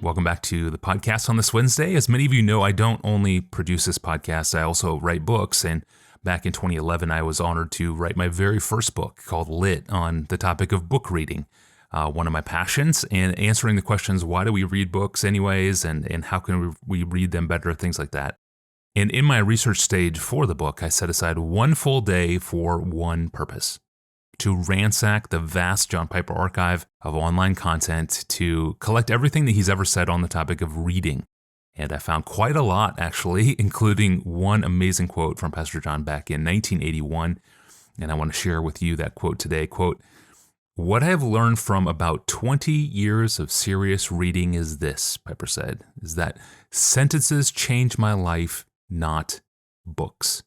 Welcome back to the podcast on this Wednesday. As many of you know, I don't only produce this podcast, I also write books. And back in 2011, I was honored to write my very first book called Lit on the topic of book reading, one of my passions, and answering the questions, why do we read books anyways, and how can we read them better, things like that. And in my research stage for the book, I set aside one full day for one purpose: to ransack the vast John Piper archive of online content to collect everything that he's ever said on the topic of reading. And I found quite a lot, actually, including one amazing quote from Pastor John back in 1981. And I want to share with you that quote today. Quote, "What I have learned from about 20 years of serious reading is this," Piper said, "is that sentences change my life, not books.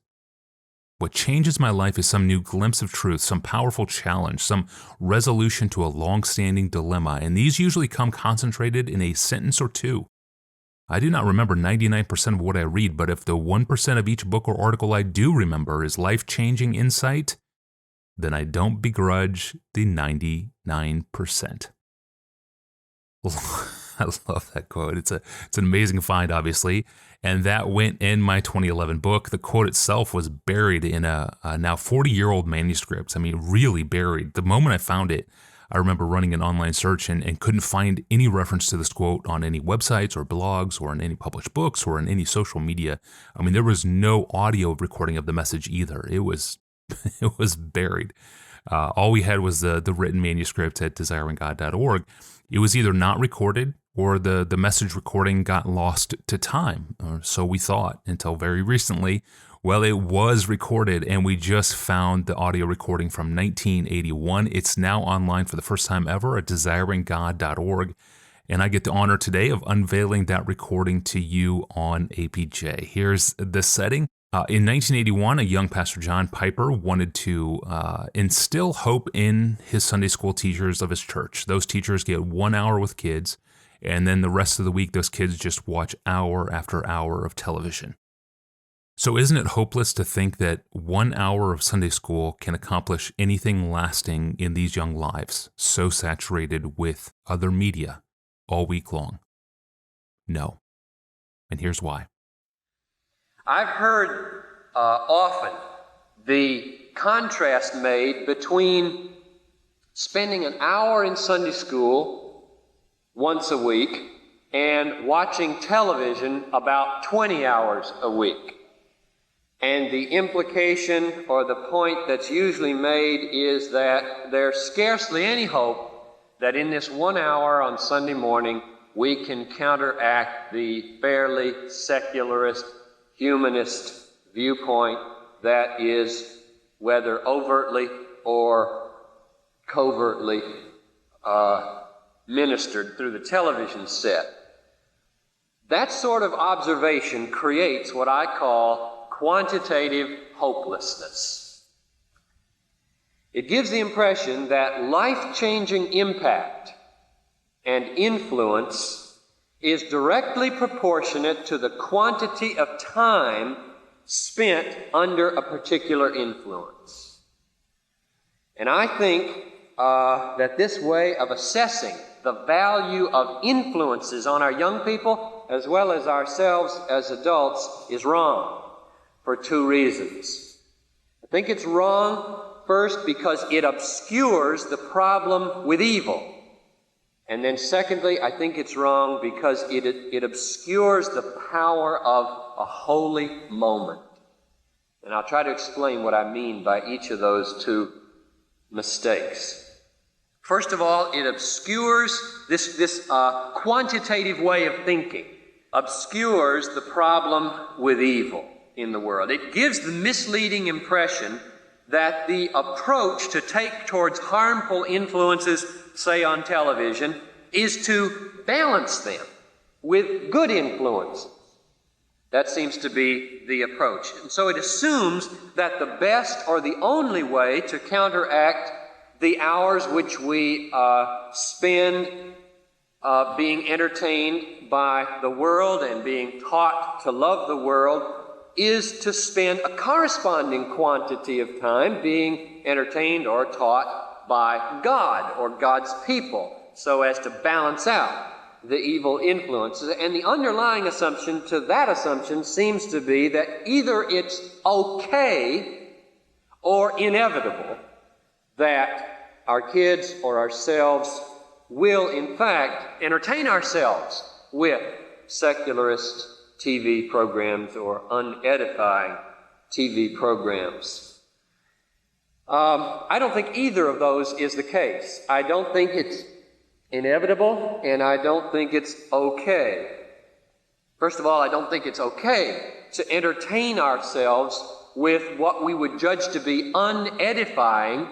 What changes my life is some new glimpse of truth, some powerful challenge, some resolution to a long-standing dilemma, and these usually come concentrated in a sentence or two. I do not remember 99% of what I read, but if the 1% of each book or article I do remember is life-changing insight, then I don't begrudge the 99%. I love that quote. It's an amazing find, obviously. And that went in my 2011 book. The quote itself was buried in a now 40-year-old manuscript. I mean, really buried. The moment I found it, I remember running an online search and couldn't find any reference to this quote on any websites or blogs or in any published books or in any social media. I mean, there was no audio recording of the message either. It was it was buried. All we had was the written manuscript at desiringgod.org. It was either not recorded or the message recording got lost to time, or so we thought, until very recently. Well, it was recorded, and we just found the audio recording from 1981. It's now online for the first time ever at desiringgod.org, and I get the honor today of unveiling that recording to you on APJ. Here's the setting. In 1981, a young Pastor John Piper wanted to instill hope in his Sunday school teachers of his church. Those teachers get 1 hour with kids, and then the rest of the week, those kids just watch hour after hour of television. So isn't it hopeless to think that 1 hour of Sunday school can accomplish anything lasting in these young lives, so saturated with other media all week long? No. And here's why. I've heard often the contrast made between spending an hour in Sunday school once a week and watching television about 20 hours a week. And the implication or the point that's usually made is that there's scarcely any hope that in this 1 hour on Sunday morning we can counteract the fairly secularist, humanist viewpoint that is, whether overtly or covertly, ministered through the television set. That sort of observation creates what I call quantitative hopelessness. It gives the impression that life-changing impact and influence is directly proportionate to the quantity of time spent under a particular influence. And I think that this way of assessing the value of influences on our young people as well as ourselves as adults is wrong for two reasons. I think it's wrong, first, because it obscures the problem with evil. And then secondly, I think it's wrong because it obscures the power of a holy moment. And I'll try to explain what I mean by each of those two mistakes. First of all, it obscures this quantitative way of thinking, obscures the problem with evil in the world. It gives the misleading impression that the approach to take towards harmful influences, say on television, is to balance them with good influences. That seems to be the approach. And so it assumes that the best or the only way to counteract the hours which we spend being entertained by the world and being taught to love the world is to spend a corresponding quantity of time being entertained or taught by God or God's people, so as to balance out the evil influences. And the underlying assumption to that assumption seems to be that either it's okay or inevitable that our kids or ourselves will, in fact, entertain ourselves with secularist TV programs or unedifying TV programs. I don't think either of those is the case. I don't think it's inevitable, and I don't think it's okay. First of all, I don't think it's okay to entertain ourselves with what we would judge to be unedifying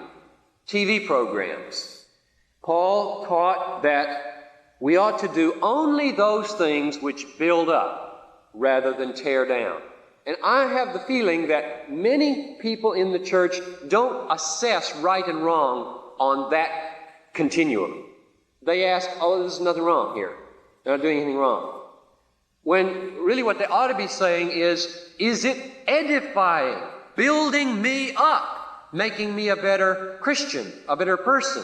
TV programs. Paul taught that we ought to do only those things which build up rather than tear down. And I have the feeling that many people in the church don't assess right and wrong on that continuum. They ask, oh, there's nothing wrong here. They're not doing anything wrong. When really what they ought to be saying is it edifying, building me up, making me a better Christian, a better person?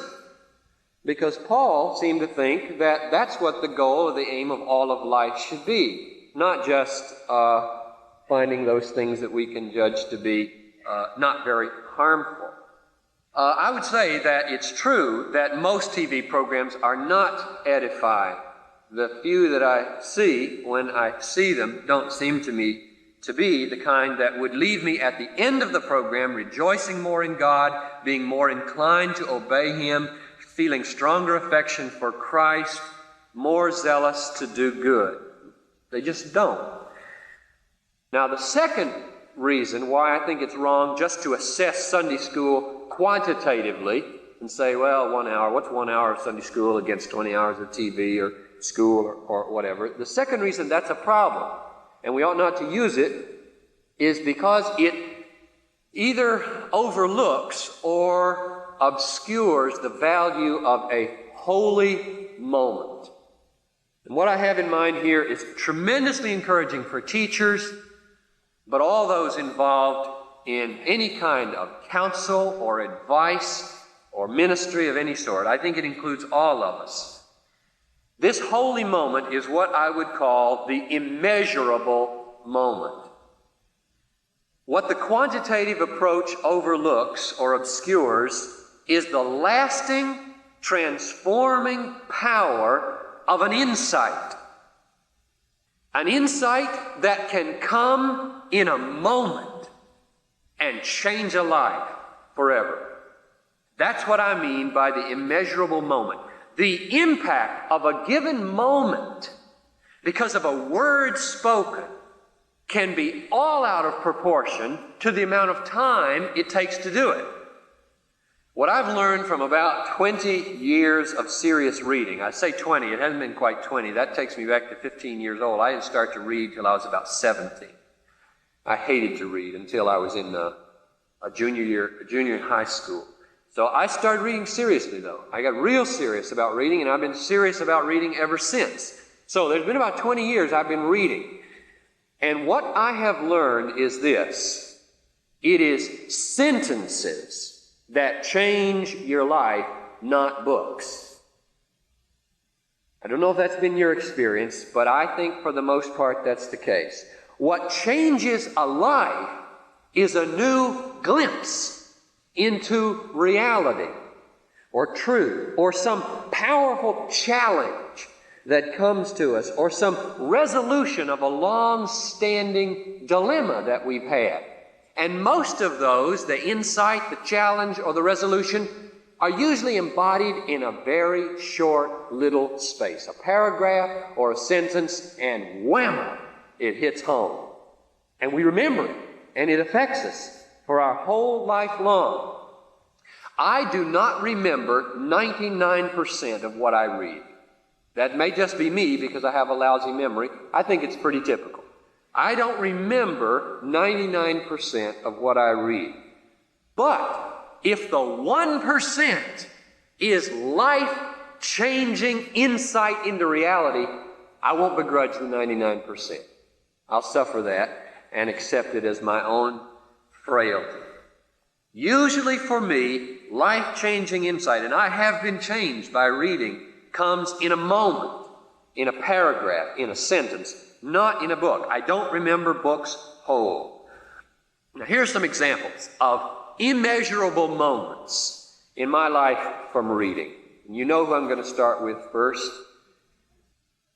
Because Paul seemed to think that that's what the goal or the aim of all of life should be, not just finding those things that we can judge to be not very harmful. I would say that it's true that most TV programs are not edifying. The few that I see, when I see them, don't seem to me to be the kind that would leave me at the end of the program rejoicing more in God, being more inclined to obey Him, feeling stronger affection for Christ, more zealous to do good. They just don't. Now, the second reason why I think it's wrong just to assess Sunday school quantitatively and say, well, 1 hour, what's 1 hour of Sunday school against 20 hours of TV or school or whatever. The second reason that's a problem, and we ought not to use it, is because it either overlooks or obscures the value of a holy moment. And what I have in mind here is tremendously encouraging for teachers, but all those involved in any kind of counsel or advice or ministry of any sort. I think it includes all of us. This holy moment is what I would call the immeasurable moment. What the quantitative approach overlooks or obscures is the lasting, transforming power of an insight. An insight that can come in a moment and change a life forever. That's what I mean by the immeasurable moment. The impact of a given moment because of a word spoken can be all out of proportion to the amount of time it takes to do it. What I've learned from about 20 years of serious reading, I say 20, it hasn't been quite 20, that takes me back to 15 years old. I didn't start to read till I was about 17. I hated to read until I was in a junior in high school. So I started reading seriously, though. I got real serious about reading, and I've been serious about reading ever since. So there's been about 20 years I've been reading. And what I have learned is this. It is sentences that change your life, not books. I don't know if that's been your experience, but I think for the most part that's the case. What changes a life is a new glimpse into reality or truth or some powerful challenge that comes to us or some resolution of a long-standing dilemma that we've had. And most of those, the insight, the challenge, or the resolution, are usually embodied in a very short little space. A paragraph or a sentence, and whammo, it hits home. And we remember it, and it affects us for our whole life long. I do not remember 99% of what I read. That may just be me because I have a lousy memory. I think it's pretty typical. I don't remember 99% of what I read. But if the 1% is life-changing insight into reality, I won't begrudge the 99%. I'll suffer that and accept it as my own frailty. Usually for me, life-changing insight, and I have been changed by reading, comes in a moment, in a paragraph, in a sentence, not in a book. I don't remember books whole. Now, here are some examples of immeasurable moments in my life from reading. And you know who I'm going to start with first.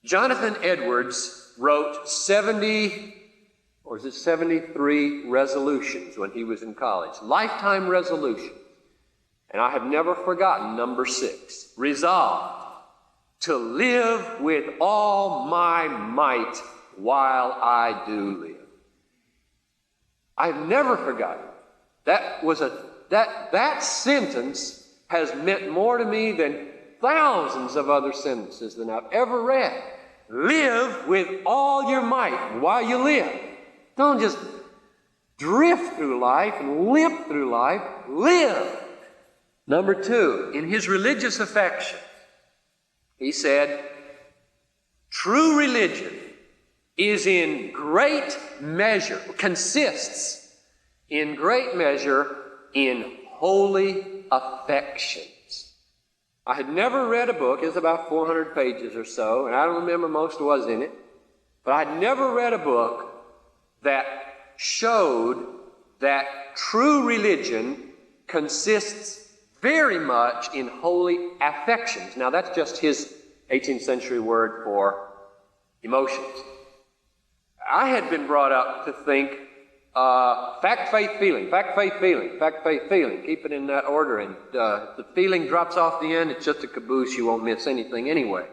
Jonathan Edwards wrote 73 resolutions when he was in college, lifetime resolutions. And I have never forgotten number 6, resolved to live with all my might while I do live. I've never forgotten. That sentence has meant more to me than thousands of other sentences than I've ever read. Live with all your might while you live. Don't just drift through life and limp through life. Live. Number 2, in his religious affection, he said, true religion consists in great measure in holy affections. I had never read a book, it's about 400 pages or so, and I don't remember most was in it, but I'd never read a book that showed that true religion consists very much in holy affections. Now, that's just his 18th century word for emotions. I had been brought up to think fact, faith, feeling, fact, faith, feeling, fact, faith, feeling. Keep it in that order, and if the feeling drops off the end, it's just a caboose. You won't miss anything anyway.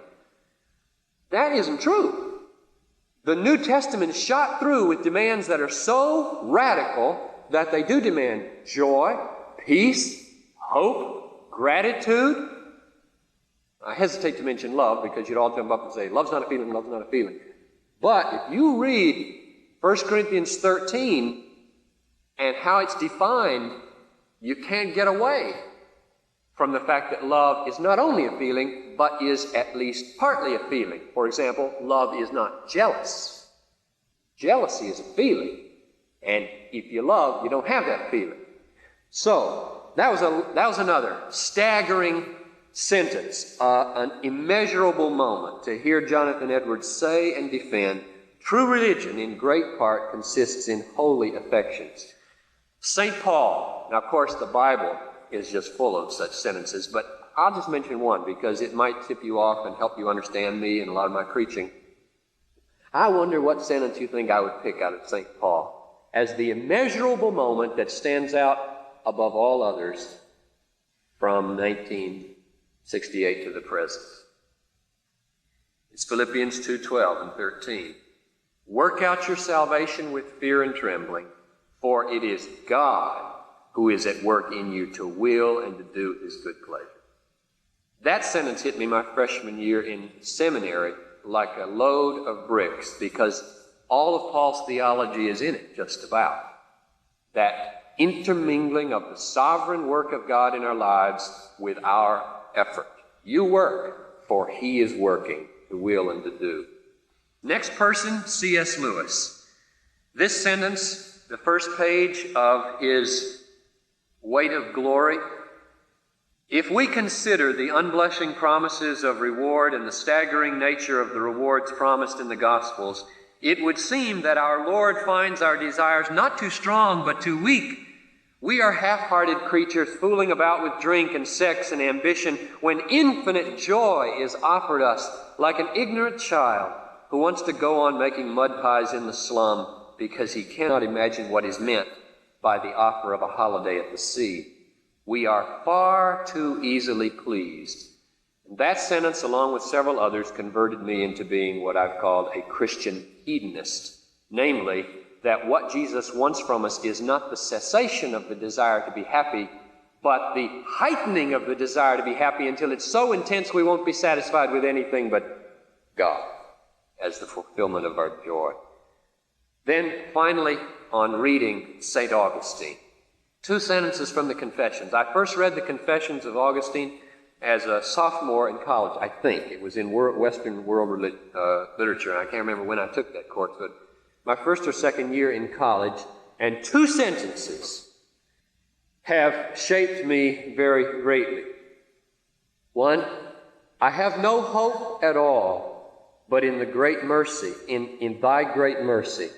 That isn't true. The New Testament is shot through with demands that are so radical that they do demand joy, peace, hope, gratitude. I hesitate to mention love because you'd all jump up and say, love's not a feeling, love's not a feeling. But if you read 1 Corinthians 13 and how it's defined, you can't get away from the fact that love is not only a feeling, but is at least partly a feeling. For example, love is not jealous. Jealousy is a feeling. And if you love, you don't have that feeling. So, that was another staggering sentence, an immeasurable moment to hear Jonathan Edwards say and defend, true religion in great part consists in holy affections. St. Paul, now of course the Bible is just full of such sentences, but I'll just mention one because it might tip you off and help you understand me and a lot of my preaching. I wonder what sentence you think I would pick out of St. Paul as the immeasurable moment that stands out above all others from 1968 to the present. It's Philippians 2:12 and 13. Work out your salvation with fear and trembling, for it is God who is at work in you to will and to do his good pleasure. That sentence hit me my freshman year in seminary like a load of bricks because all of Paul's theology is in it, just about. That intermingling of the sovereign work of God in our lives with our effort. You work, for he is working to will and to do. Next person, C.S. Lewis. This sentence, the first page of his Weight of Glory. If we consider the unblushing promises of reward and the staggering nature of the rewards promised in the Gospels, it would seem that our Lord finds our desires not too strong but too weak. We are half-hearted creatures fooling about with drink and sex and ambition when infinite joy is offered us like an ignorant child who wants to go on making mud pies in the slum because he cannot imagine what is meant by the offer of a holiday at the sea. We are far too easily pleased. And that sentence, along with several others, converted me into being what I've called a Christian hedonist, namely, that what Jesus wants from us is not the cessation of the desire to be happy, but the heightening of the desire to be happy until it's so intense we won't be satisfied with anything but God as the fulfillment of our joy. Then, finally, on reading St. Augustine, 2 sentences from the Confessions. I first read the Confessions of Augustine as a sophomore in college, I think. It was in Western World Literature, and I can't remember when I took that course, but my first or second year in college, and 2 sentences have shaped me very greatly. One, I have no hope at all but in the great mercy, in thy great mercy,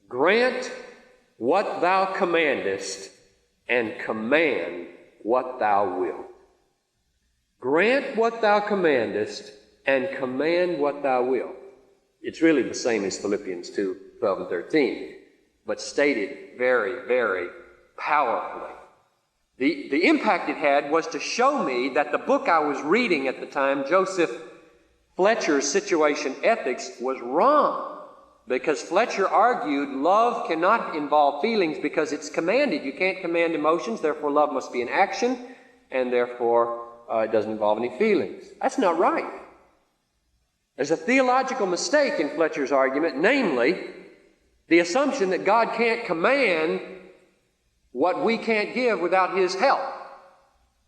grant what thou commandest and command what thou wilt. Grant what thou commandest and command what thou wilt. It's really the same as Philippians 2:12 and 13, but stated very, very powerfully. The impact it had was to show me that the book I was reading at the time, Joseph Fletcher's Situation Ethics, was wrong, because Fletcher argued love cannot involve feelings because it's commanded. You can't command emotions, therefore love must be an action, and therefore it doesn't involve any feelings. That's not right. There's a theological mistake in Fletcher's argument, namely the assumption that God can't command what we can't give without His help.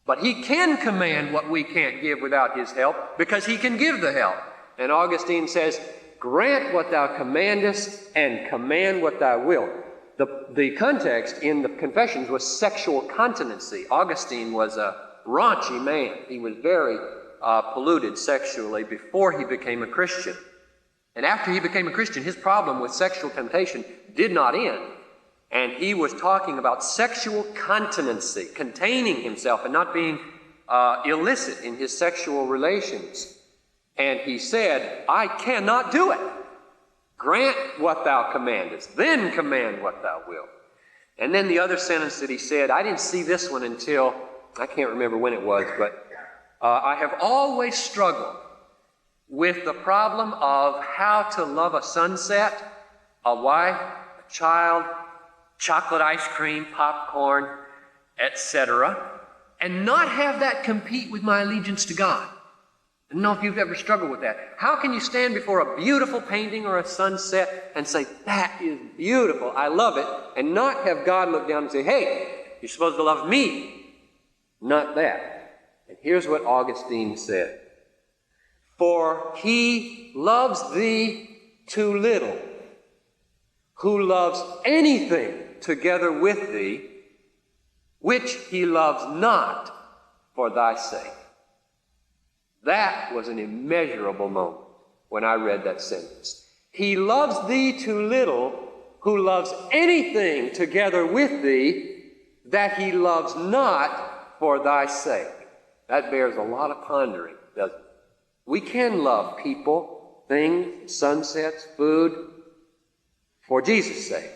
But He can command what we can't give without His help, because He can give the help. And Augustine says, grant what thou commandest and command what thou wilt. The context in the Confessions was sexual continency. Augustine was a raunchy man. He was very polluted sexually before he became a Christian. And after he became a Christian, his problem with sexual temptation did not end. And he was talking about sexual continency, containing himself and not being illicit in his sexual relations. And he said, I cannot do it. Grant what thou commandest, then command what thou wilt. And then the other sentence that he said, I didn't see this one until, I can't remember when it was, but I have always struggled with the problem of how to love a sunset, a wife, a child, chocolate ice cream, popcorn, etc., and not have that compete with my allegiance to God. I don't know if you've ever struggled with that. How can you stand before a beautiful painting or a sunset and say, that is beautiful, I love it, and not have God look down and say, hey, you're supposed to love me, not that. And here's what Augustine said. For he loves thee too little, who loves anything together with thee, which he loves not for thy sake. That was an immeasurable moment when I read that sentence. He loves thee too little, who loves anything together with thee, that he loves not for thy sake. That bears a lot of pondering, doesn't it? We can love people, things, sunsets, food, for Jesus' sake.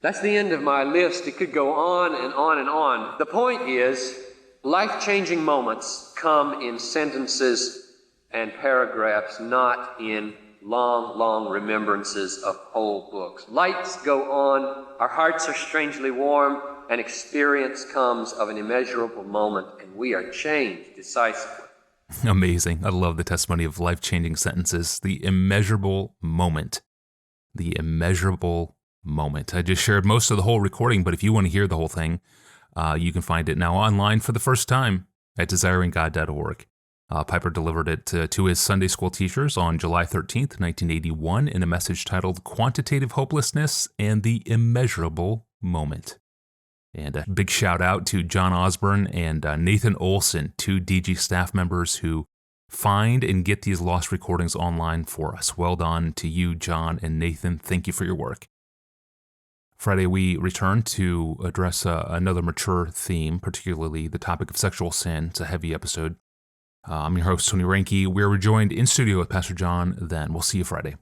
That's the end of my list. It could go on and on and on. The point is, life-changing moments come in sentences and paragraphs, not in long, long remembrances of whole books. Lights go on, our hearts are strangely warm, and experience comes of an immeasurable moment, and we are changed decisively. Amazing. I love the testimony of life-changing sentences. The immeasurable moment. The immeasurable moment. I just shared most of the whole recording, but if you want to hear the whole thing, you can find it now online for the first time at desiringgod.org. Piper delivered it to his Sunday school teachers on July 13th, 1981, in a message titled Quantitative Hopelessness and the Immeasurable Moment. And a big shout out to John Osborne and Nathan Olson, two DG staff members who find and get these lost recordings online for us. Well done to you, John and Nathan. Thank you for your work. Friday, we return to address another mature theme, particularly the topic of sexual sin. It's a heavy episode. I'm your host, Tony Reinke. We're rejoined in studio with Pastor John then. We'll see you Friday.